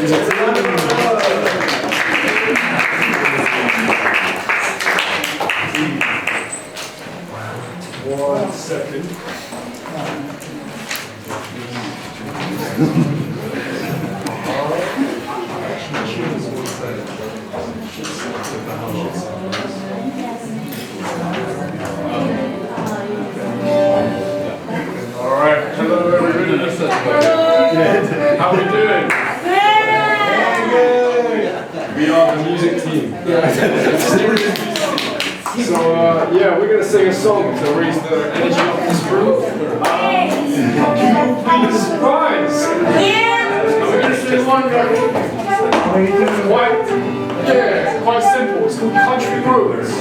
One second. All right, hello everybody. How are we doing? We are the music team. So yeah, we're going to sing a song to raise the energy of this room. Please, surprise! And we're going to sing one quite simple. It's called Country Roads.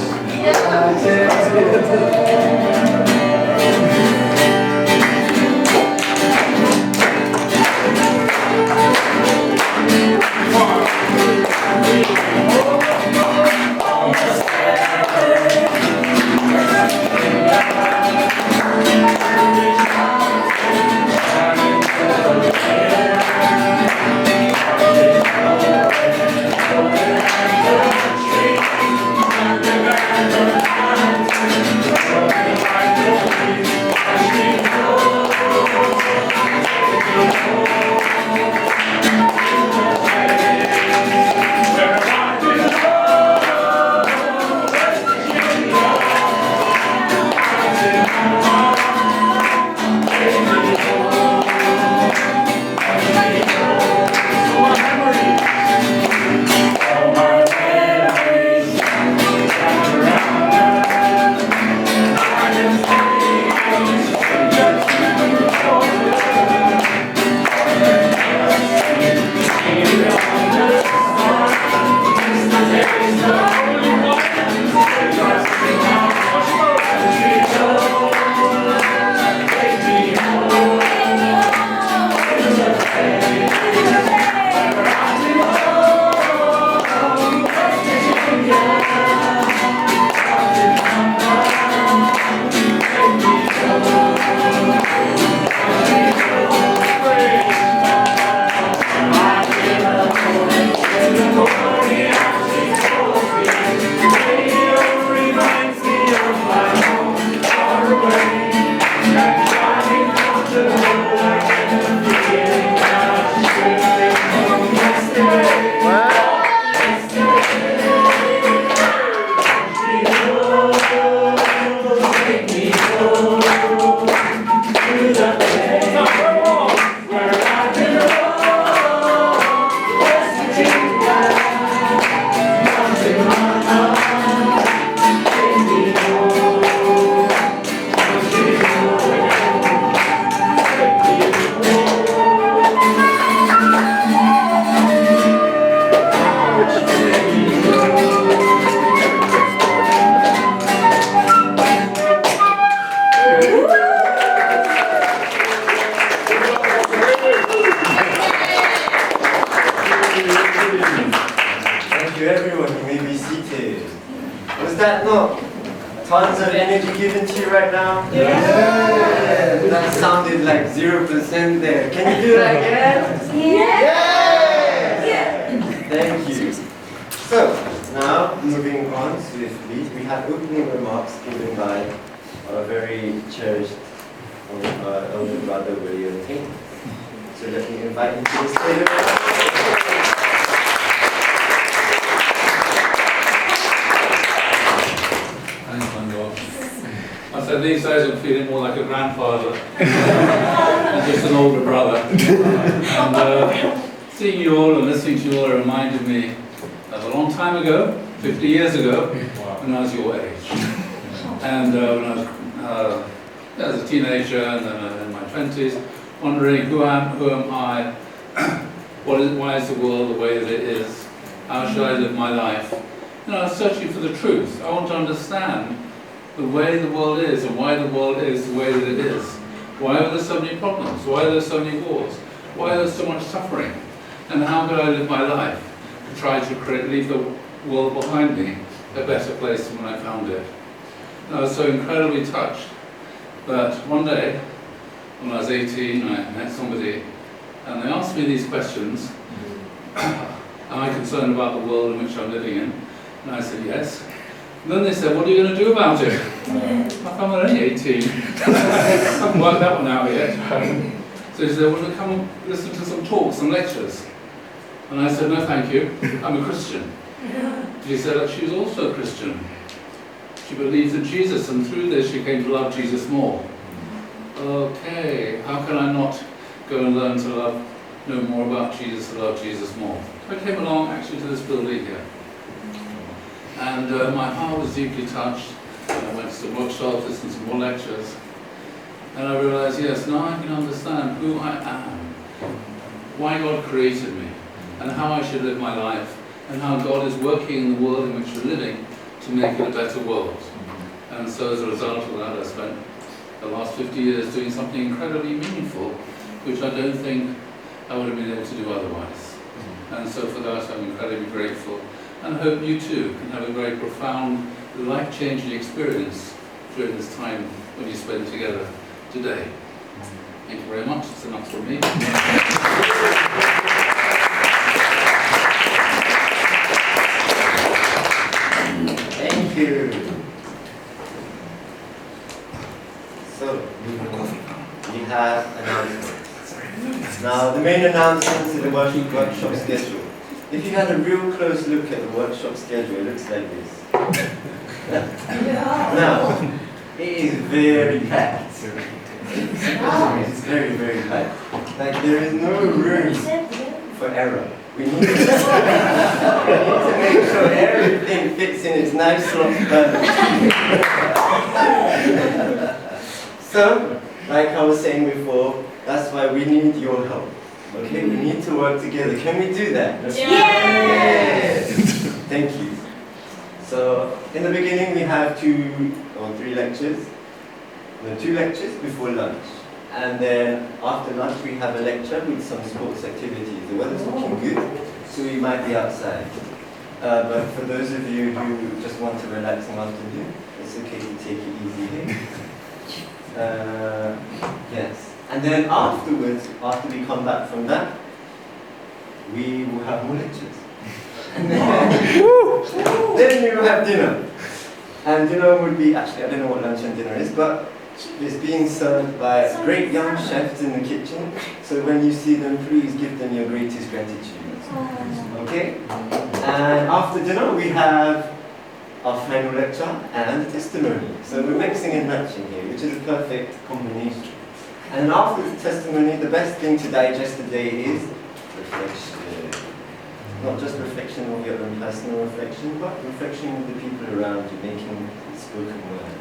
that not tons of energy given to you right now? Yeah. That sounded like 0% there. Can you do that again? Yeah. Thank you. So, now moving on swiftly, we have opening remarks given by our very cherished elder brother, William King. So let me invite him to the stage. Thanks, Manbok. I said these days I'm feeling more like a grandfather than just an older brother. And seeing you all and listening to you all reminded me of a long time ago, 50 years ago, when I was your age. And when I was as a teenager and then in my 20s, wondering who am I, why is the world the way that it is, how should I live my life? You know, I was searching for the truth. I want to understand the way the world is and why the world is the way that it is. Why are there so many problems? Why are there so many wars? Why is there so much suffering? And how could I live my life to try to leave the world behind me a better place than when I found it? And I was so incredibly touched that one day, when I was 18, I met somebody and they asked me these questions. am I concerned about the world in which I'm living in? And I said, yes. And then they said, what are you going to do about it? I'm only 18. I haven't worked that one out yet. So he said, well, come and listen to some talks, some lectures. And I said, no, thank you. I'm a Christian. She said that she's also a Christian. She believes in Jesus, and through this she came to love Jesus more. Okay, how can I not go and learn to know more about Jesus, to love Jesus more? I came along actually to this building here. And my heart was deeply touched. And I went to some workshops, listened to more lectures. And I realized, yes, now I can understand who I am, why God created me, and how I should live my life, and how God is working in the world in which we're living to make it a better world. And so as a result of that, I spent the last 50 years doing something incredibly meaningful, which I don't think I would have been able to do otherwise. And so for that, I'm incredibly grateful. And I hope you too can have a very profound, life-changing experience during this time when you spend together today. Thank you very much. It's enough from me. Thank you. So, we have announcements. Now, the main announcement is the workshop schedule. If you had a real close look at the workshop schedule, it looks like this. Now, it is very packed. It's very, very packed. Like, there is no room for error. We need to make sure everything fits in its nice slot perfectly. So, like I was saying before, that's why we need your help. Okay, we need to work together. Can we do that? Yes! Yes! Thank you. So, in the beginning we have 2 or 3 lectures. No, 2 lectures before lunch. And then after lunch we have a lecture with some sports activities. The weather's looking good, so we might be outside. But for those of you who just want to relax an afternoon, it's okay to take it easy here. Yes. And then afterwards, after we come back from that, we will have more lectures. And then we will have dinner. And dinner would be, actually I don't know what lunch and dinner is, but it's being served by great young chefs in the kitchen. So when you see them, please give them your greatest gratitude. Okay? And after dinner we have our final lecture and testimony. So we're mixing and matching here, which is a perfect combination. And after the testimony, the best thing to digest the day is reflection. Not just reflection of your own personal reflection, but reflection of the people around you, making spoken word.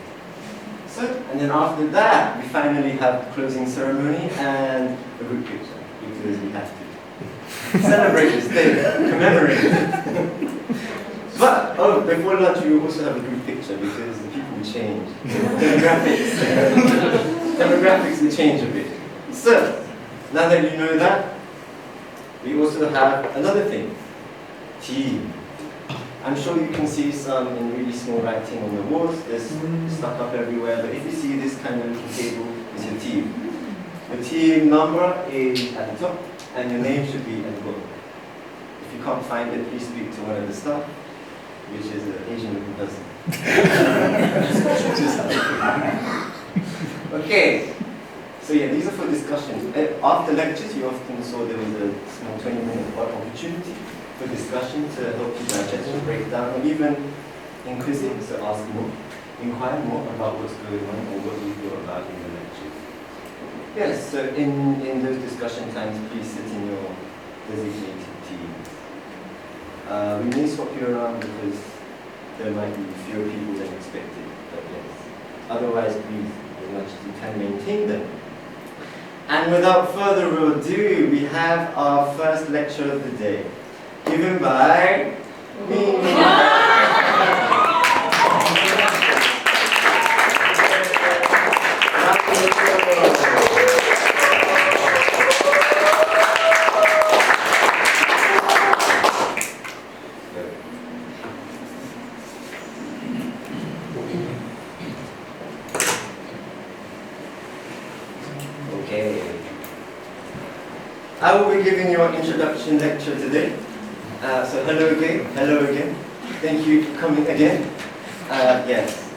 So, and then after that, we finally have the closing ceremony and a group picture, because we have to celebrate this day, commemorate it. But, oh, before lunch, we will also have a group picture, because the people will change. Demographics will change a bit. So, now that you know that, we also have another thing. Team. I'm sure you can see some in really small writing on the walls. There's stuck up everywhere, but if you see this kind of little table, it's your team. The team number is at the top, and your name should be at the bottom. If you can't find it, please speak to one of the staff, which is an Asian looking person. Okay, so yeah, these are for discussions. After lectures, you often saw there was a small 20-minute opportunity for discussion to help you digest and break down, or even inquisitive, so ask more, inquire more about what's going on or what you thought about in the lecture. Yes, so in those discussion times, please sit in your designated teams. We may swap you around because there might be fewer people than expected, but yes. Otherwise, please, as much as you can, maintain them. And without further ado, we have our first lecture of the day, given by me. I will be giving you your introduction lecture today. So hello again. Thank you for coming again. Yes.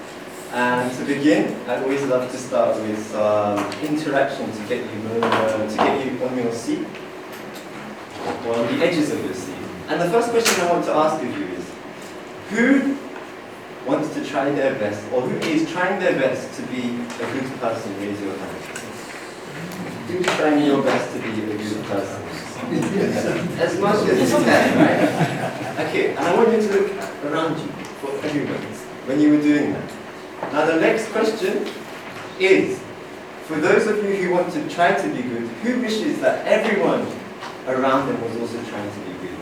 And to begin, I always love to start with interaction to get you on your seat, or on the edges of your seat. And the first question I want to ask of you is, who wants to try their best, or who is trying their best to be a good person? Raise your hand. Who's trying your best to be a good person? As much as you can, right? Okay, and I want you to look around you for everybody when you were doing that. Now the next question is, for those of you who want to try to be good, who wishes that everyone around them was also trying to be good?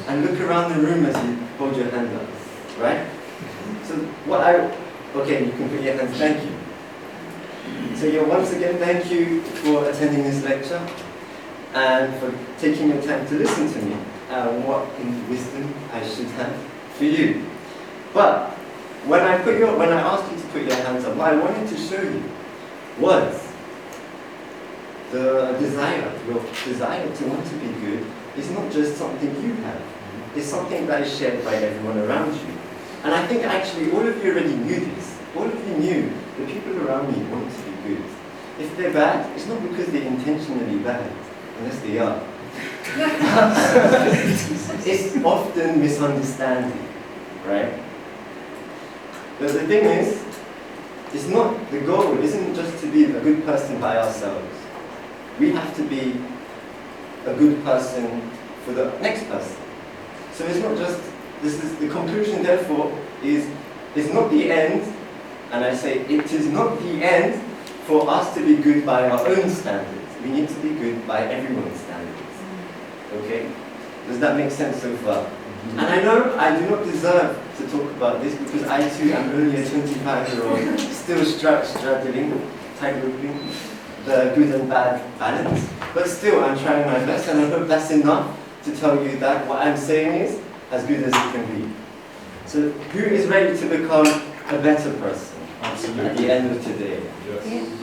And look around the room as you hold your hand up, right? So okay, you can put your hands, thank you. So once again, thank you for attending this lecture and for taking your time to listen to me. What in wisdom I should have for you. But when I asked you to put your hands up, what I wanted to show you was the desire, your desire to want to be good is not just something you have. It's something that is shared by everyone around you. And I think actually all of you already knew this. All of you knew the people around me want to be good. If they're bad, it's not because they're intentionally bad, unless they are. It's often misunderstanding, right? But the thing is, the goal isn't just to be a good person by ourselves. We have to be a good person for the next person. So it's not just, the conclusion therefore is, it's not the end, and I say it is not the end for us to be good by our own standards. We need to be good by everyone's standards. Okay? Does that make sense so far? And I know I do not deserve to talk about this because I too am only a 25-year-old, still struggling, tightroping the good and bad balance. But still, I'm trying my best, and I hope that's enough to tell you that what I'm saying is as good as it can be. So, who is ready to become a better person? Absolutely. At the end of today? Yes.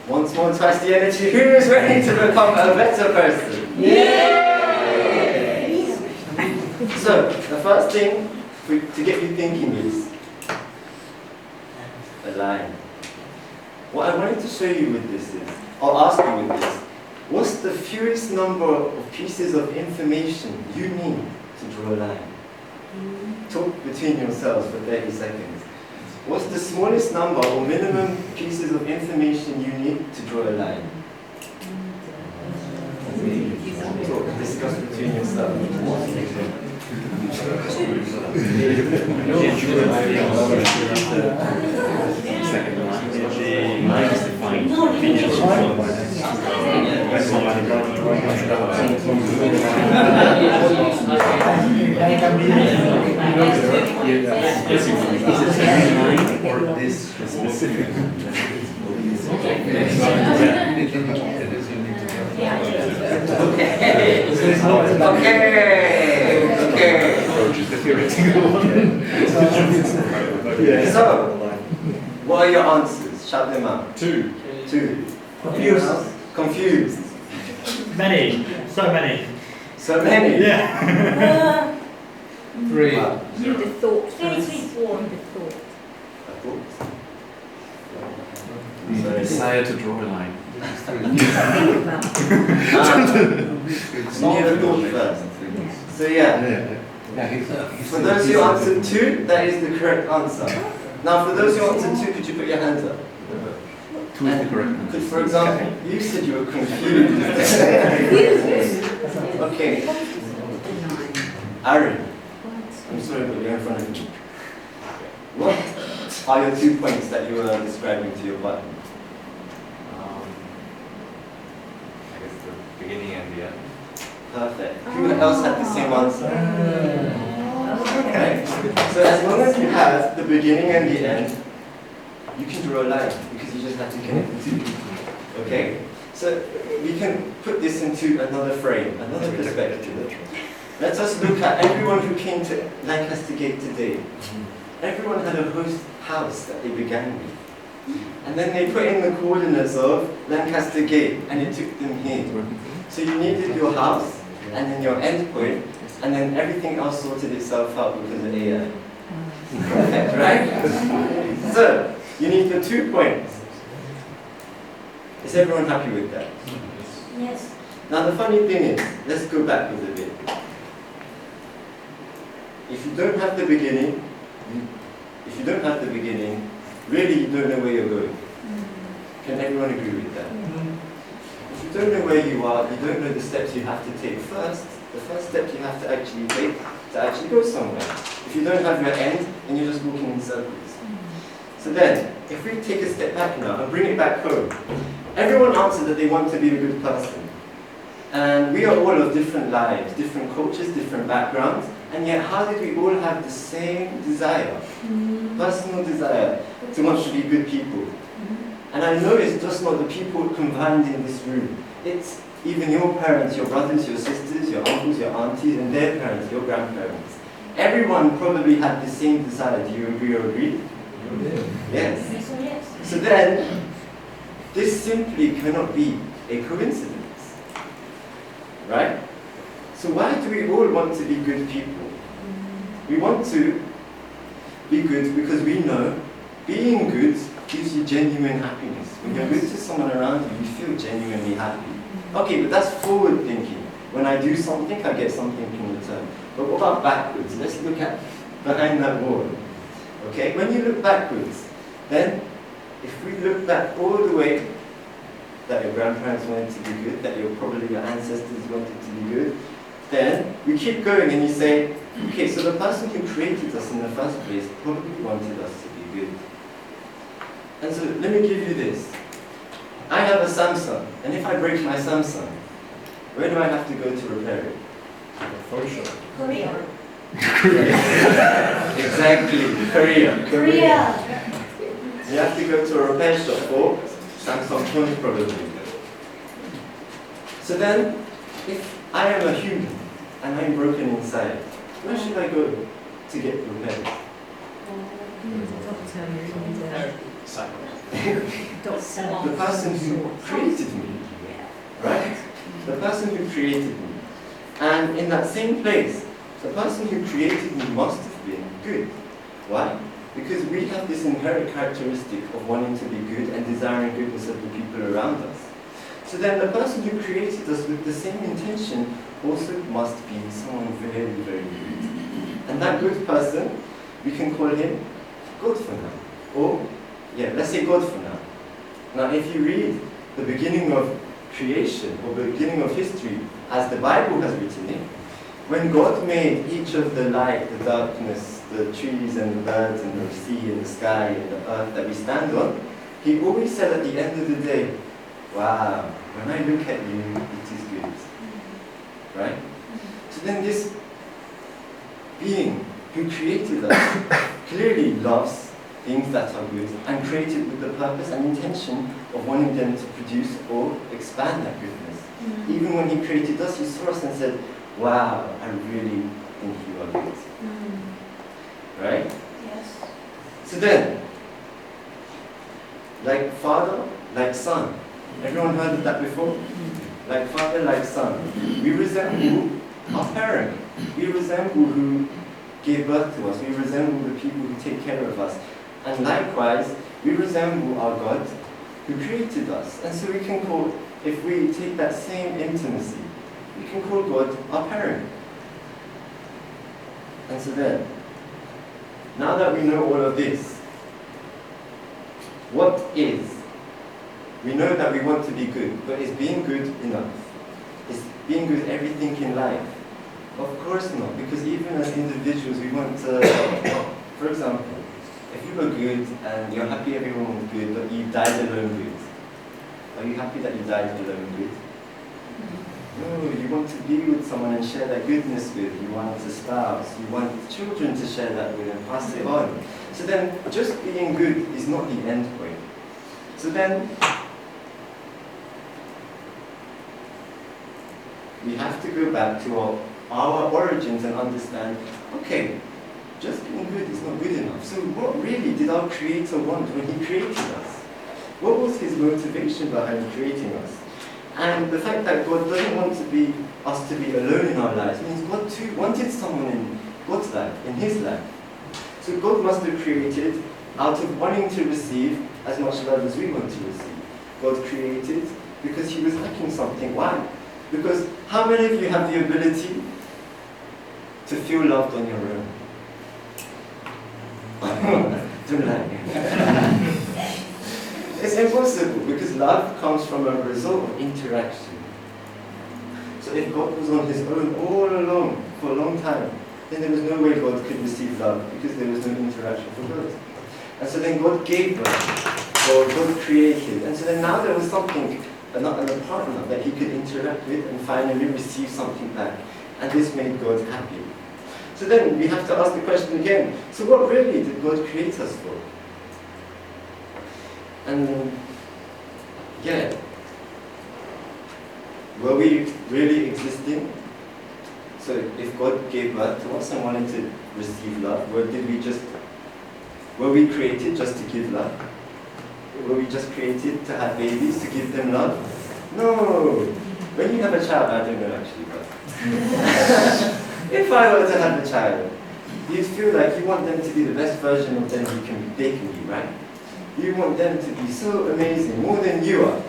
Once more, twice the energy. Who is ready to become a better person? Yeah! So, the first thing to get you thinking is a line. What I wanted to show you with this is, or ask you with this, what's the fewest number of pieces of information you need to draw a line? Talk between yourselves for 30 seconds. What's the smallest number or minimum pieces of information you need to draw a line? Talk, discuss between yourselves. So, what are your answers? Shout them out. Two. Confused. Many. So many. So many? Yeah. Three. You'd have thought. You'd have thought. Desire to draw a line. Think about it. You need a thought first. So yeah. For those who answered 2, that is the correct answer. Now for those who answered 2, could you put your hands up? 2 is the correct answer. Could, for example, you said you were confused. Okay. Aaron, I'm sorry but you're in front of me. What are your 2 points that you were describing to your partner? I guess the beginning and the end. Perfect. Who else had the same answer? Okay. So as long as you have the beginning and the end, you can draw a line because you just have to connect the 2. Okay? So we can put this into another frame, another perspective. Let us look at everyone who came to Lancaster Gate today. Everyone had a house that they began with. And then they put in the coordinates of Lancaster Gate and it took them here. So you needed your house, and then your end point, and then everything else sorted itself out because of AI. Perfect, right? So, you need the 2 points. Is everyone happy with that? Yes. Now the funny thing is, let's go backwards a bit. If you don't have the beginning, really you don't know where you're going. Can everyone agree with that? If you don't know where you are, you don't know the steps you have to take first. The first step you have to actually take to actually go somewhere. If you don't have your end, then you're just walking in circles. So then, if we take a step back now and bring it back home, everyone answered that they want to be a good person. And we are all of different lives, different cultures, different backgrounds, and yet how did we all have the same desire, personal desire, to want to be good people? And I know it's just not the people combined in this room. It's even your parents, your brothers, your sisters, your uncles, your aunties, and their parents, your grandparents. Everyone probably had the same desire. Do you agree or agree? Yes. Yes. So then, this simply cannot be a coincidence. Right? So why do we all want to be good people? We want to be good because we know being good gives you genuine happiness. When you're good to someone around you, you feel genuinely happy. Okay, but that's forward thinking. When I do something, I get something in return. But what about backwards? Let's look at behind that wall. Okay, when you look backwards, then if we look back all the way that your grandparents wanted to be good, that probably your ancestors wanted to be good, then we keep going and you say, okay, so the person who created us in the first place probably wanted us to be good. And so let me give you this. I have a Samsung, and if I break my Samsung, where do I have to go to repair it? Korea. Exactly, Korea. Korea. You have to go to a repair shop for Samsung phones probably. So then, if I am a human and I'm broken inside, where should I go to get repaired? The person who created me, right? The person who created me. And in that same place, the person who created me must have been good. Why? Because we have this inherent characteristic of wanting to be good and desiring goodness of the people around us. So then the person who created us with the same intention also must be someone very, very good. And that good person, we can call him God for now. Or, yeah, let's say God for now. Now if you read the beginning of creation, or the beginning of history, as the Bible has written it, when God made each of the light, the darkness, the trees and the birds and the sea and the sky and the earth that we stand on, He always said at the end of the day, wow, when I look at you, it is good. Right? So then this being who created us clearly loves things that are good and created with the purpose and intention of wanting them to produce or expand that goodness. Even when He created us, He saw us and said, wow, I really think you are good. Right? Yes. So then, like father, like son. Everyone heard of that before? Like father, like son. We resemble our parent. We resemble who gave birth to us. We resemble the people who take care of us. And likewise, we resemble our God who created us. And so we can call, if we take that same intimacy, we can call God our parent. And so then, now that we know all of this, what is? We know that we want to be good, but is being good enough? Is being good everything in life? Of course not, because even as individuals we want to, for example, if you were good and you're happy everyone was good, but you died alone good, are you happy that you died alone good? No, you want to be with someone and share that goodness with. You want a spouse, you want children to share that with and pass it on. So then, just being good is not the end point. So then, we have to go back to our origins and understand, okay, just being good is not good enough. So what really did our Creator want when He created us? What was His motivation behind creating us? And the fact that God doesn't want us to be alone in our lives means God too wanted someone in God's life, in His life. So God must have created out of wanting to receive as much love as we want to receive. God created because He was lacking something. Why? Because how many of you have the ability to feel loved on your own? Don't lie. It's impossible because love comes from a result of interaction. So if God was on His own all along for a long time, then there was no way God could receive love because there was no interaction from God. And so then God gave birth, or God created. And so then now there was something, a partner that He could interact with and finally receive something back. And this made God happy. So then we have to ask the question again, so what really did God create us for? And yeah, were we really existing? So if God gave birth to us and wanted to receive love, were we created just to give love? Were we just created to have babies, to give them love? No! When you have a child, I don't know actually, but if I were to have a child, you'd feel like you want them to be the best version of them they can be, right? You want them to be so amazing, more than you are.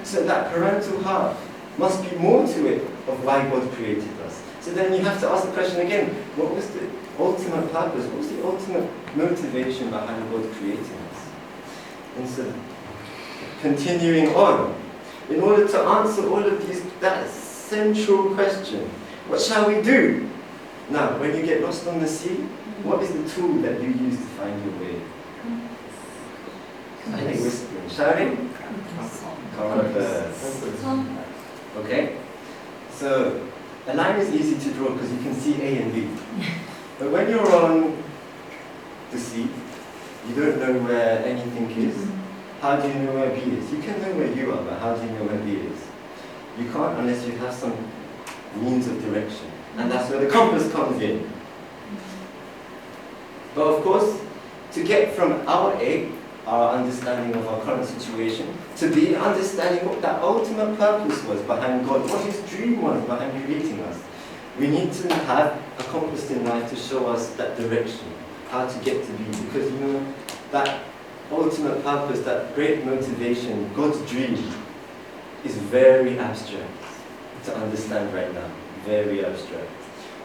So that parental heart must be more to it of why God created us. So then you have to ask the question again, what was the ultimate purpose? What was the ultimate motivation behind God creating us? And so, continuing on, in order to answer all of these, that central question, what shall we do? Now, when you get lost on the sea, what is the tool that you use to find your way? I think whispering. Shouting? Compass. Okay? So, a line is easy to draw because you can see A and B. But when you're on the sea, you don't know where anything is. How do you know where B is? You can know where you are, but how do you know where B is? You can't unless you have some means of direction. And that's where the compass comes in. But of course, to get from our A, our understanding of our current situation, to be understanding what that ultimate purpose was behind God, what His dream was behind creating us, we need to have a compass in life to show us that direction, how to get to be. Because you know, that ultimate purpose, that great motivation, God's dream, is very abstract to understand right now. Very abstract.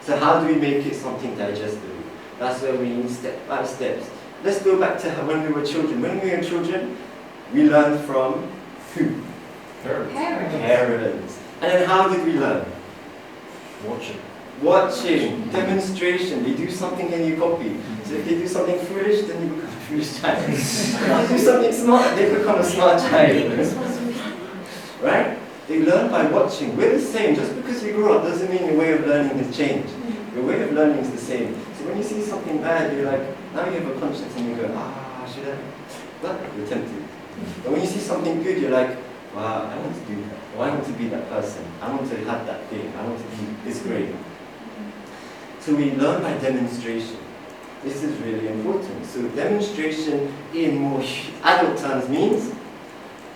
So how do we make it something digestible? That's where we need step by steps. Let's go back to when we were children. When we were children, we learned from who? Parents. And then how did we learn? Watching. Demonstration. They do something and you copy. So if they do something foolish, then you become a foolish child. If they do something smart, they become a smart child. Right? They learn by watching. We're the same. Just because you grow up doesn't mean your way of learning has changed. Your way of learning is the same. So when you see something bad, you're like, now you have a conscience and you go, should I? But you're tempted. But when you see something good, you're like, wow, I want to do that. Or I want to be that person. I want to have that thing. I want to be this great. So we learn by demonstration. This is really important. So demonstration in more adult terms means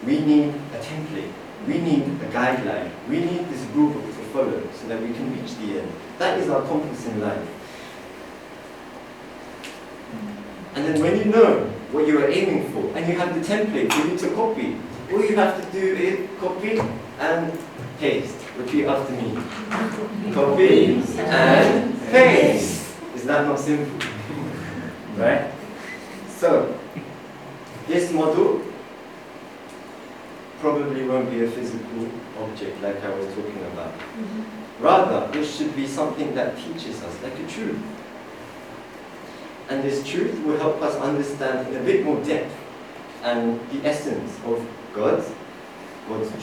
we need a template. We need a guideline. We need this rule book to follow so that we can reach the end. That is our compass in life. And then when you know what you are aiming for, and you have the template for you to copy, all you have to do is copy and paste. Repeat after me. Copy and paste. Is that not simple? Right? So, this model probably won't be a physical object like I was talking about. Rather, it should be something that teaches us, like a truth. And this truth will help us understand in a bit more depth and the essence of God's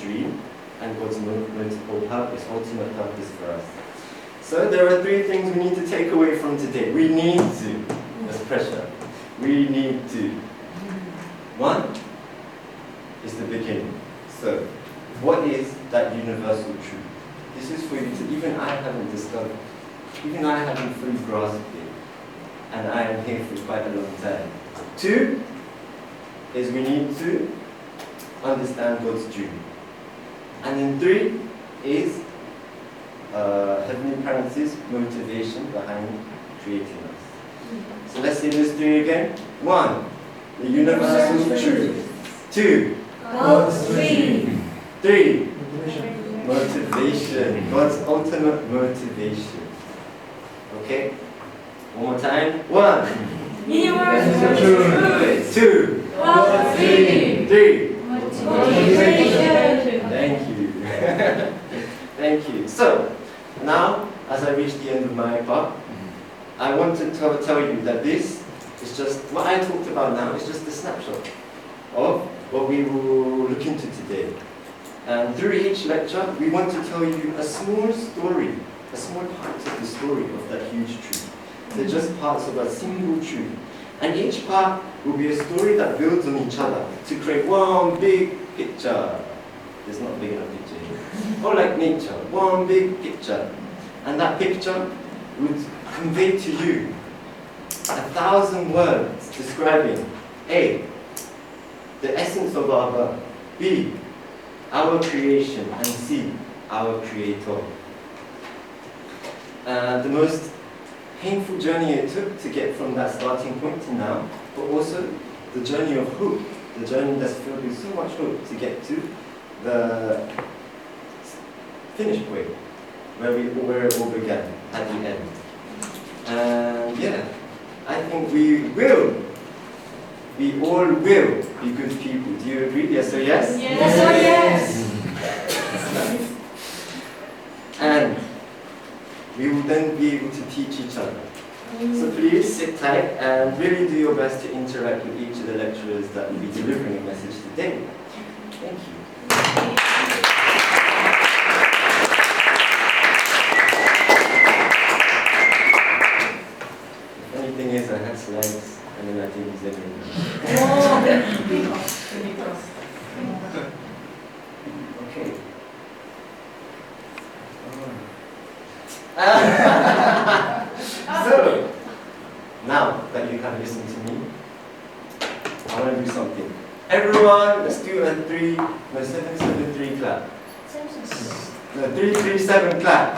dream and God's ultimate purpose for us. So there are 3 things we need to take away from today. We need to. There's pressure. We need to. 1 is the beginning. So, what is that universal truth? This is for you to, even I haven't discovered, even I haven't fully grasped it. And I am here for quite a long time. 2 is we need to understand God's dream. And then 3 is heavenly parenthesis, motivation behind creating us. So let's say those 3 again. 1, the universal truth. 2, God's dream. 3, motivation, God's ultimate motivation. Okay? One more time. 1, Universal truth. 2, God's dream. 3. Motivation. Thank you. Thank you. So, now, as I reach the end of my part, I want to tell you that this is just, what I talked about now is just a snapshot of what we will look into today. And through each lecture, we want to tell you a small story, a small part of the story of that huge truth. They're just parts of a single truth. And each part will be a story that builds on each other to create one big picture. There's not a big enough picture here. Or like nature, one big picture. And that picture would convey to you 1,000 words describing A, the essence of our birth, B, our creation, and C, our creator. The most painful journey it took to get from that starting point to now, but also the journey of hope, the journey that's filled with so much hope to get to the finish point, where it all began, at the end. And yeah, I think we all will be good people. Do you agree? Yes or yes? Yes or yes? And we will then be able to teach each other. So please sit tight and really do your best to interact with each of the lecturers that will be delivering a message today. Thank you. The funny thing is I had slides and then I didn't use any of them. Okay. So, now that you have listened to me, I want to do something. Everyone, let's do a 773 clap. No, 337 clap.